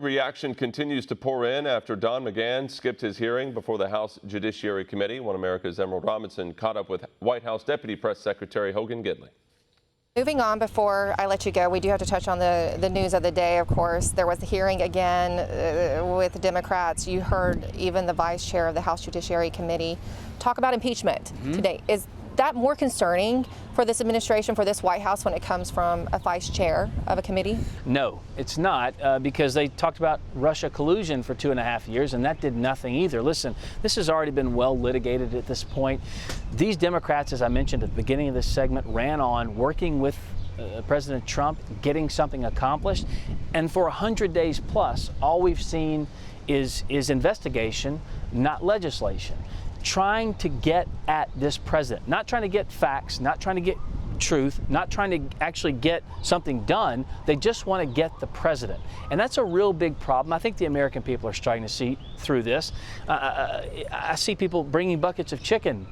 Reaction continues to pour in after Don McGahn skipped his hearing before the House Judiciary Committee. One America's Emerald Robinson caught up with White House Deputy Press Secretary Hogan Gidley. Moving on, before I let you go, we do have to touch on the news of the day, of course. There was the hearing again with the Democrats. You heard even the vice chair of the House Judiciary Committee talk about impeachment today. Is that more concerning for this administration, for this White House, when it comes from a vice chair of a committee? No, it's not, because they talked about Russia collusion for 2.5 years, and that did nothing either. Listen, this has already been well litigated at this point. These Democrats, as I mentioned at the beginning of this segment, ran on working with President Trump, getting something accomplished, and for 100 days plus, all we've seen is investigation, not legislation. Trying to get at this president, not trying to get facts, not trying to get truth, not trying to actually get something done. They just want to get the president. And that's a real big problem. I think the American people are starting to see through this. I see people bringing buckets of chicken,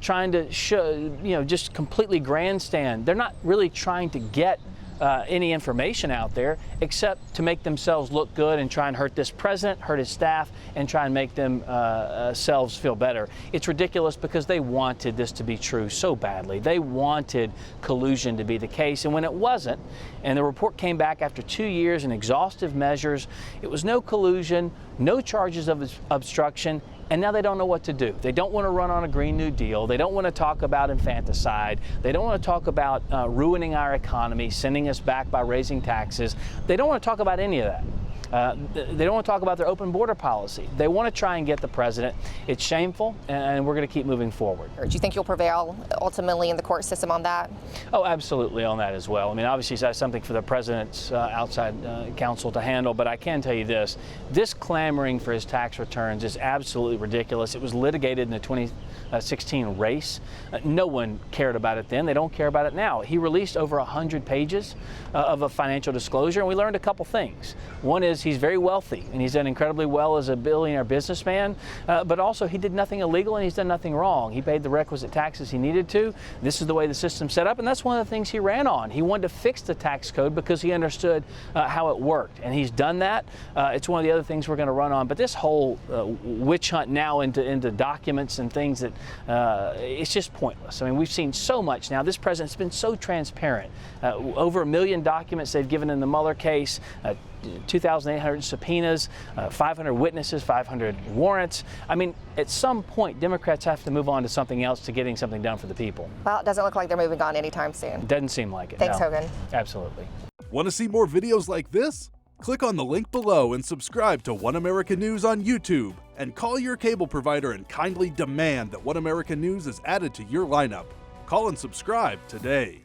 trying to show, just completely grandstand. They're not really trying to get any information out there except to make themselves look good and try and hurt this president, hurt his staff, and try and make themselves feel better. It's ridiculous because they wanted this to be true so badly. They wanted collusion to be the case, and when it wasn't, and the report came back after 2 years and exhaustive measures, it was no collusion, no charges of obstruction, and now they don't know what to do. They don't want to run on a Green New Deal. They don't want to talk about infanticide. They don't want to talk about ruining our economy, sending us back by raising taxes. They don't want to talk about any of that. They don't want to talk about their open border policy. They want to try and get the president. It's shameful, and we're going to keep moving forward. Do you think you'll prevail ultimately in the court system on that? Oh, absolutely, on that as well. I mean, obviously that's something for the president's outside counsel to handle, but I can tell you this clamoring for his tax returns is absolutely ridiculous. It was litigated in the 2016 race. No one cared about it then. They don't care about it now. He released over 100 pages of a financial disclosure, and we learned a couple things. One is he's very wealthy, and he's done incredibly well as a billionaire businessman, but also he did nothing illegal and he's done nothing wrong. He paid the requisite taxes he needed to. This is the way the system's set up, and that's one of the things he ran on. He wanted to fix the tax code because he understood how it worked, and he's done that. It's one of the other things we're going to run on, but this whole witch hunt now into documents and things that it's just pointless. I mean, we've seen so much now. This president's been so transparent. Over 1 million documents they've given in the Mueller case, 2,800 subpoenas, 500 witnesses, 500 warrants. I mean, at some point, Democrats have to move on to something else, to getting something done for the people. Well, it doesn't look like they're moving on anytime soon. Doesn't seem like it. Thanks, no. Hogan. Absolutely. Want to see more videos like this? Click on the link below and subscribe to One America News on YouTube. And call your cable provider and kindly demand that One America News is added to your lineup. Call and subscribe today.